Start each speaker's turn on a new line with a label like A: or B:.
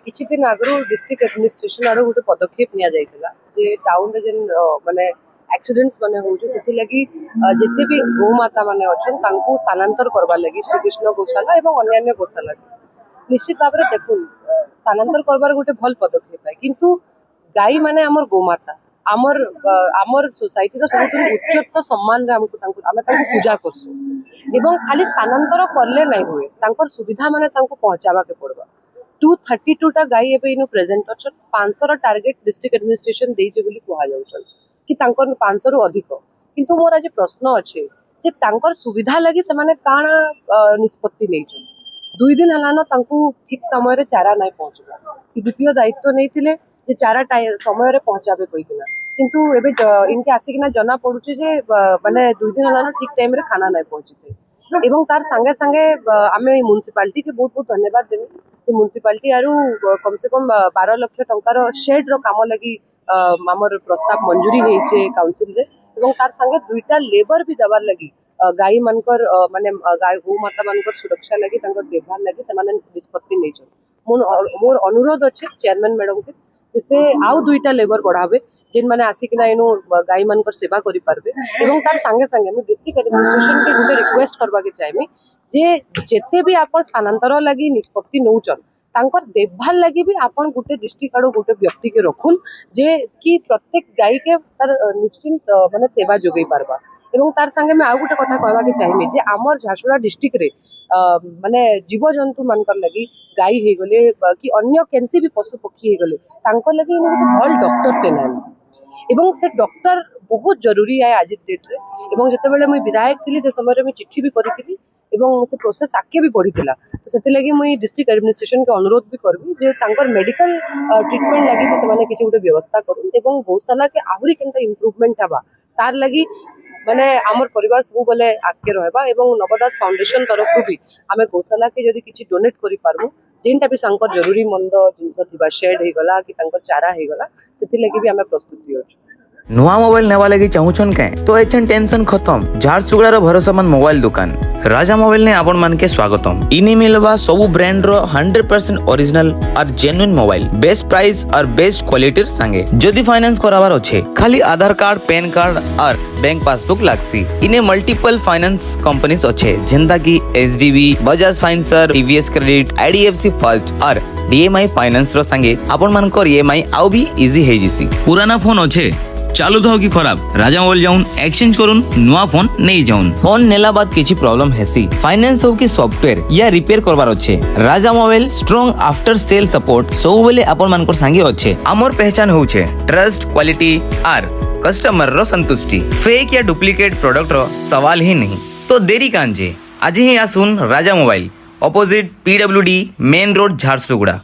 A: କିଛି ଦିନ ଆଗରୁ ଡିଷ୍ଟ୍ରିକ୍ଟ ଆଡମିନିଷ୍ଟ୍ରେସନ ଆଡୁ ଗୋଟେ ପଦକ୍ଷେପ ନିଆଯାଇଥିଲା ଯେ ଟାଉନରେ ଯେନ୍ ମାନେ ଆକ୍ସିଡେଣ୍ଟସ୍ ମାନେ ହଉଛି ସେଥିଲାଗି ଯେତେ ବି ଗୋମାତା ମାନେ ଅଛନ୍ ତାଙ୍କୁ ସ୍ଥାନାନ୍ତର କରବାର୍ ଲାଗି ଶ୍ରୀକୃଷ୍ଣ ଗୋଶାଲା ଏବଂ ଅନ୍ୟାନ୍ୟ ଗୋଶାଲା ନିଶ୍ଚିତ ଭାବରେ ଦେଖୁନ୍ ସ୍ଥାନାନ୍ତର କରବାର ଗୋଟେ ଭଲ ପଦକ୍ଷେପ है କିନ୍ତୁ ଗାଈ ମାନେ ଆମର ଗୋମାତା ଆମର सोसाइटी ସବୁଠୁ ଉଚ୍ଚତର ସମ୍ମାନରେ ଆମେ ତାଙ୍କୁ ପୂଜା କରସୁ ଏବଂ ଖାଲି ସ୍ଥାନାନ୍ତର କଲେ ନାଇଁ ହୁଏ ତାଙ୍କର ସୁବିଧା ମାନେ ତାଙ୍କୁ ପହଞ୍ଚାବାକେ ପଡବା 232 टा गाई एबे इनो प्रेजेंट अछन 500 रा टार्गेट डिस्ट्रिक्ट एडमिनिस्ट्रेशन देइजे बोली कुहा जाउछन कि तांकर 500 रु अधिक किंतु मोर आज प्रश्न अछि जे तांकर सुविधा लागि से माने काना निष्पत्ति नेइछन 2 दिन हलानो तांकु ठीक समय रे चारा नै पहुंचबा सीडीपीओ दायित्व नेइतिले जे चारा समय रे पहुंचाबे कइतिला किंतु एबे इनके आसिकिना जना पडुचे जे माने 2 दिन हलानो ठीक टाइम रे खाना नै पहुंचिते एवं तार संगे संगे आमे म्युनिसिपालिटी के बहुत बहुत धन्यवाद देबे म्युनिसिपालिटी आरु कम से कम 12 लाख टंकार शेड रो काम लगी आमर प्रस्ताव मंजूरी हेचे काउंसिल रे एवं तार संगे दुईटा लेबर भी दबार लगी गाई मानकर माने गाय गो माता मानकर सुरक्षा लगी तांकर देखभाल लगी से माने निष्पत्ति नै छ मोर अनुरोध अछि चेयरमैन मैडम के जैसे आउ दुईटा लेबर बढ़ावे जिन माने आसिकिना इनो गाई मानकर सेवा करि पारबे एवं तार संगे संगे मैं डिस्ट्रिक्ट एडमिनिस्ट्रेशन के गुटे रिक्वेस्ट करबा के चाहेमी जे जेते भी आपण स्थानांतर लगी निष्पत्ति नौचन तांकर देखभाल लगी भी आपण गुटे डिस्ट्रिक्ट आडो गुटे व्यक्ति के रखुन जे कि प्रत्येक गाई के तार निश्चिंत माने सेवा जोगई पारबा एवं तार संगे मैं आउ गुटे कथा कहबा के चाहेमी जे हमर झारसुगुड़ा डिस्ट्रिक्ट रे माने जीव जंतु मानकर लगी गाई हे गले कि अन्य केनसी भी पशु पक्षी हे गले तांकर लगी गुटे भल डॉक्टर के नाम एवं से डॉक्टर बहुत जरूरी है आज डेट रे एवं जते बेले मैं विधायक थिली से समय रे मैं चिट्ठी भी करिथिली एवं से प्रोसेस आके भी बढ़ीला तो सेति लगी मुई डिस्ट्रिक्ट एडमिनिस्ट्रेशन के अनुरोध भी करबी जे तांकर मेडिकल ट्रीटमेंट लगी भी से माने किछि गुटे व्यवस्था करूं एवं गौशाला के आहुरी केनता इंप्रूवमेंट हबा तार लगी माने हमर परिवार सब बोले आके रहबा एवं नवदास फाउंडेशन तरफ भी आमे गौशाला के जदी किछि डोनेट करि पारमु जेनटा भी संकर जरूरी मंद जिनस थिबा शेड हे गला कि तांकर चारा हे गला सेति लगी भी आमे प्रस्तुत होछु
B: नुआ मोबाइल नेवा लगी चाहूछन के तो एचन टेंशन खत्म झारसुगुड़ा रो भरोसामंद मोबाइल दुकान राजा मोबाइल ने आपण मान के स्वागतम इने मिलवा सब ब्रांड रो 100% ओरिजिनल और जेन्युइन मोबाइल बेस्ट प्राइस और बेस्ट क्वालिटी संगे जदी फाइनेंस करावार अछि खाली आधार कार्ड पैन कार्ड और बैंक पासबुक लागसी इने मल्टीपल फाइनेंस कंपनीज अछि जेंदा की HDB Bajaj financier TVS credit IDFC first और डीएमआई फाइनेंस रो संगे आपण मान को ईएमआई आउ भी इजी हे जिसी पुराना फोन अछि चालू था कि खराब राजा मोबाइल जाऊन एक्सचेंज करूँ नुआ फोन नहीं जाऊन फोन नेला बाद किसी प्रॉब्लम हेसी फाइनेंस हो कि सॉफ्टवेयर या रिपेयर करबार अच्छे Raja mobile strong after sale support सब बेले आपण मानकर संगे अच्छे आमर पहचान होचे ट्रस्ट क्वालिटी आर कस्टमर रो संतुष्टि फेक या डुप्लीकेट प्रोडक्ट रो सवाल ही नहीं तो देरी कांजे आज ही आसुन Raja mobile opposite PWD main road Jharsuguda.